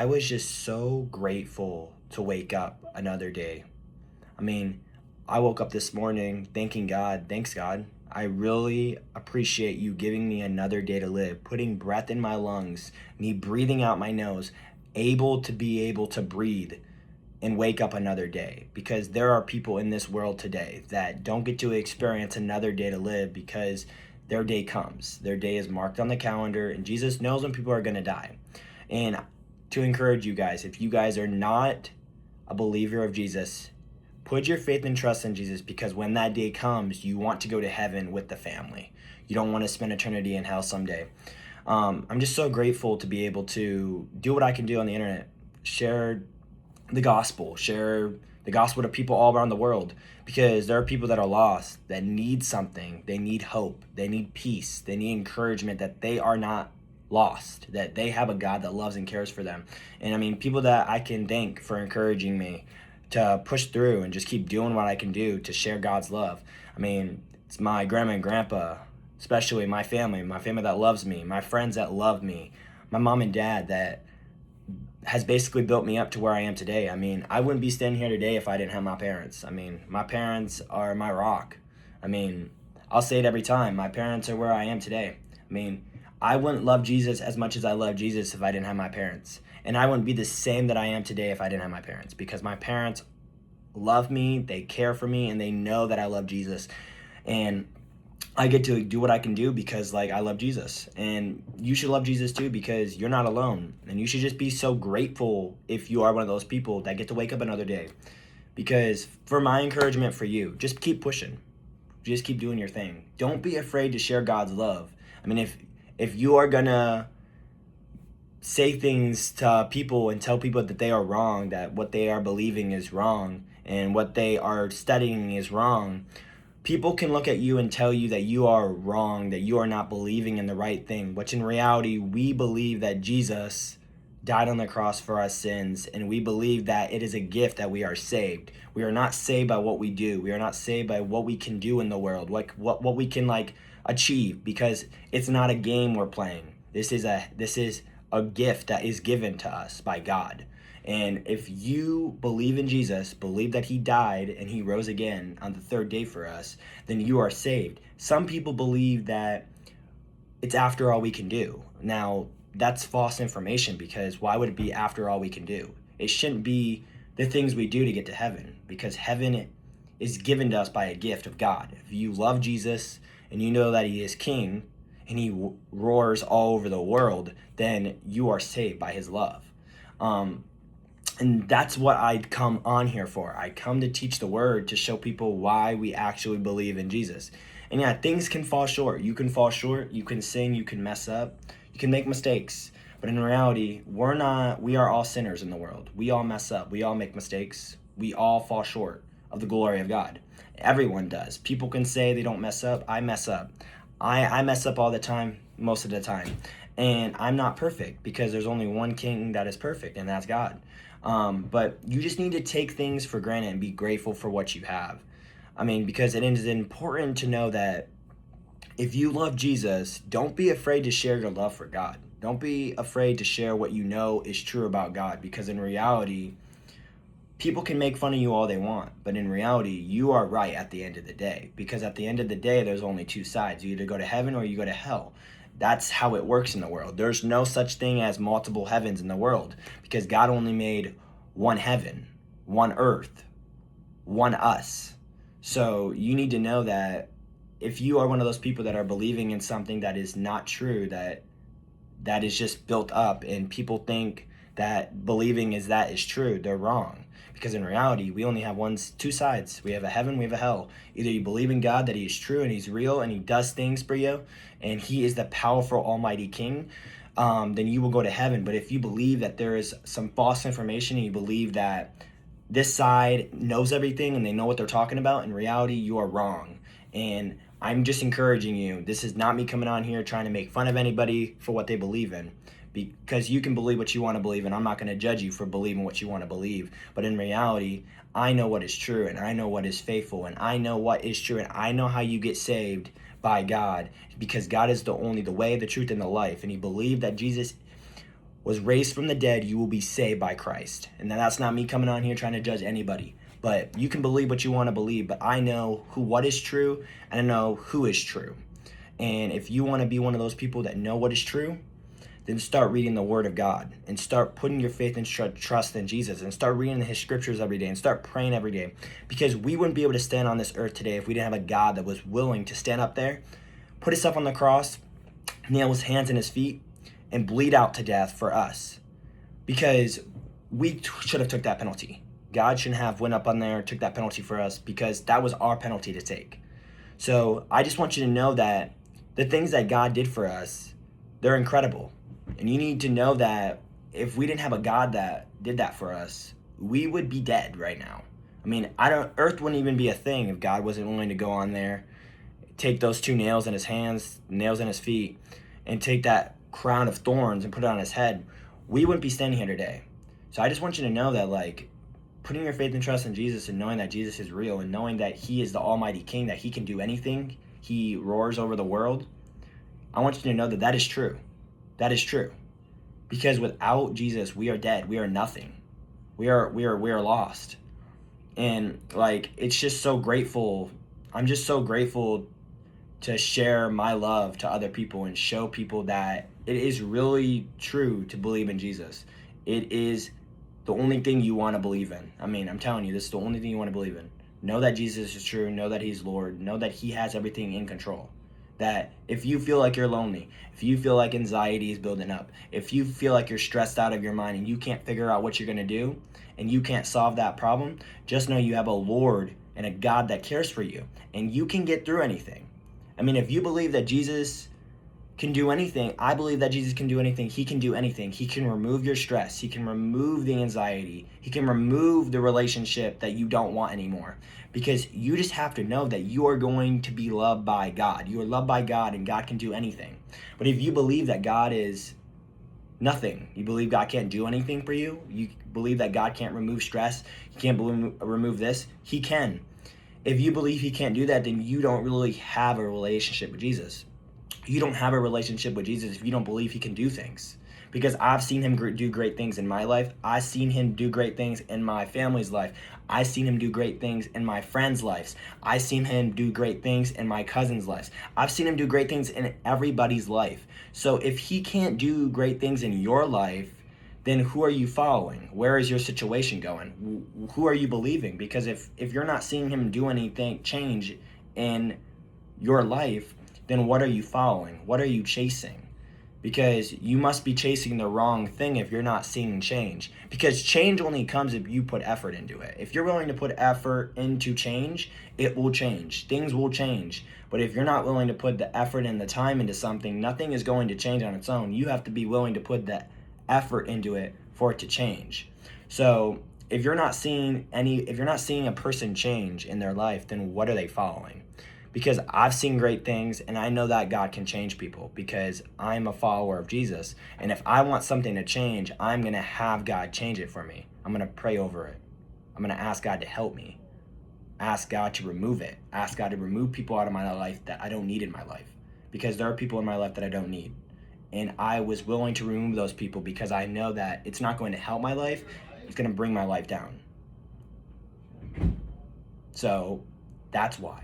I was just so grateful to wake up another day. I mean, I woke up this morning thanking God. Thanks, God. I really appreciate you giving me another day to live, putting breath in my lungs, me breathing out my nose, able to breathe and wake up another day. Because there are people in this world today that don't get to experience another day to live because their day comes. Their day is marked on the calendar, and Jesus knows when people are going to die. And to encourage you guys, if you guys are not a believer of Jesus, put your faith and trust in Jesus, because when that day comes, you want to go to heaven with the family. You don't want to spend eternity in hell someday. I'm just so grateful to be able to do what I can do on the internet, share the gospel to people all around the world, because there are people that are lost, that need something. They need hope, they need peace, they need encouragement that they are not lost, that they have a God that loves and cares for them. And I mean, people that I can thank for encouraging me to push through and just keep doing what I can do to share God's love. I mean, it's my grandma and grandpa, especially my family that loves me, my friends that love me, my mom and dad that has basically built me up to where I am today. I mean, I wouldn't be standing here today if I didn't have my parents. I mean, my parents are my rock. I mean, I'll say it every time. My parents are where I am today. I mean, I wouldn't love Jesus as much as I love Jesus if I didn't have my parents. And I wouldn't be the same that I am today if I didn't have my parents, because my parents love me, they care for me, and they know that I love Jesus. And I get to do what I can do because like I love Jesus, and you should love Jesus too, because you're not alone, and you should just be so grateful if you are one of those people that get to wake up another day. Because for my encouragement for you, just keep pushing, just keep doing your thing. Don't be afraid to share God's love. I mean, if you are gonna say things to people and tell people that they are wrong, that what they are believing is wrong and what they are studying is wrong, people can look at you and tell you that you are wrong, that you are not believing in the right thing, which in reality, we believe that Jesus died on the cross for our sins, and we believe that it is a gift that we are saved. We are not saved by what we do. We are not saved by what we can do in the world, like what we can like achieve, because it's not a game we're playing. This is a gift that is given to us by God. And if you believe in Jesus, believe that he died and he rose again on the third day for us, then you are saved. Some people believe that it's after all we can do. Now, that's false information, because why would it be after all we can do? It shouldn't be the things we do to get to heaven, because heaven is given to us by a gift of God. If you love Jesus and you know that he is king and he roars all over the world, then you are saved by his love. And that's what I come on here for. I come to teach the word, to show people why we actually believe in Jesus. And yeah, things can fall short. You can fall short, you can sin, you can mess up, you can make mistakes. But in reality, we are all sinners in the world. We all mess up, we all make mistakes, we all fall short of the glory of God. Everyone does. People can say they don't mess up. I mess up. I mess up all the time, most of the time. And I'm not perfect, because there's only one king that is perfect, and that's God. But you just need to take things for granted and be grateful for what you have. I mean, because it is important to know that if you love Jesus, don't be afraid to share your love for God. Don't be afraid to share what you know is true about God, because in reality, people can make fun of you all they want, but in reality, you are right at the end of the day. Because at the end of the day, there's only two sides. You either go to heaven or you go to hell. That's how it works in the world. There's no such thing as multiple heavens in the world, because God only made one heaven, one earth, one us. So you need to know that if you are one of those people that are believing in something that is not true, that is just built up, and people think that believing that is true, they're wrong. Because in reality, we only have two sides. We have a heaven, we have a hell. Either you believe in God, that he is true and he's real and he does things for you, and he is the powerful almighty king, then you will go to heaven. But if you believe that there is some false information, and you believe that this side knows everything and they know what they're talking about, in reality, you are wrong. And I'm just encouraging you. This is not me coming on here trying to make fun of anybody for what they believe in, because you can believe what you want to believe, and I'm not going to judge you for believing what you want to believe. But in reality, I know what is true, and I know what is faithful, and I know what is true, and I know how you get saved by God, because God is the way, the truth, and the life. And he believed that Jesus was raised from the dead, you will be saved by Christ. And that's not me coming on here trying to judge anybody. But you can believe what you want to believe, but I know what is true, and I know who is true. And if you want to be one of those people that know what is true, then start reading the Word of God and start putting your faith and trust in Jesus and start reading His scriptures every day and start praying every day. Because we wouldn't be able to stand on this earth today if we didn't have a God that was willing to stand up there, put Himself on the cross, nail His hands and His feet, and bleed out to death for us. Because we should have took that penalty. God shouldn't have went up on there and took that penalty for us, because that was our penalty to take. So I just want you to know that the things that God did for us, they're incredible. And you need to know that if we didn't have a God that did that for us, we would be dead right now. I mean, Earth wouldn't even be a thing if God wasn't willing to go on there, take those 2 nails in His hands, nails in His feet, and take that crown of thorns and put it on His head. We wouldn't be standing here today. So I just want you to know that, like, putting your faith and trust in Jesus and knowing that Jesus is real and knowing that He is the Almighty King, that He can do anything, He roars over the world, I want you to know that that is true. That is true. Because without Jesus, we are dead. We are nothing. We are lost. And like, it's just so grateful. I'm just so grateful to share my love to other people and show people that it is really true to believe in Jesus. It is the only thing you want to believe in. I mean, I'm telling you, this is the only thing you want to believe in. Know that Jesus is true. Know that He's Lord. Know that He has everything in control. That if you feel like you're lonely, if you feel like anxiety is building up, if you feel like you're stressed out of your mind and you can't figure out what you're going to do and you can't solve that problem, just know you have a Lord and a God that cares for you, and you can get through anything. I mean, if you believe that Jesus can do anything, I believe that Jesus can do anything. He can do anything. He can remove your stress. He can remove the anxiety. He can remove the relationship that you don't want anymore. Because you just have to know that you are going to be loved by God. You are loved by God, and God can do anything. But if you believe that God is nothing, you believe God can't do anything for you, you believe that God can't remove stress, He can't remove this, He can. If you believe He can't do that, then you don't really have a relationship with Jesus. You don't have a relationship with Jesus if you don't believe He can do things. Because I've seen Him do great things in my life. I've seen Him do great things in my family's life. I've seen Him do great things in my friends' lives. I've seen Him do great things in my cousins' lives. I've seen Him do great things in everybody's life. So if He can't do great things in your life, then who are you following? Where is your situation going? Who are you believing? Because if you're not seeing Him do anything, change in your life, then what are you following? What are you chasing? Because you must be chasing the wrong thing if you're not seeing change. Because change only comes if you put effort into it. If you're willing to put effort into change, it will change. Things will change. But if you're not willing to put the effort and the time into something, nothing is going to change on its own. You have to be willing to put the effort into it for it to change. So if you're not seeing a person change in their life, then what are they following? Because I've seen great things, and I know that God can change people because I'm a follower of Jesus. And if I want something to change, I'm going to have God change it for me. I'm going to pray over it. I'm going to ask God to help me. Ask God to remove it. Ask God to remove people out of my life that I don't need in my life. Because there are people in my life that I don't need. And I was willing to remove those people because I know that it's not going to help my life. It's going to bring my life down. So that's why.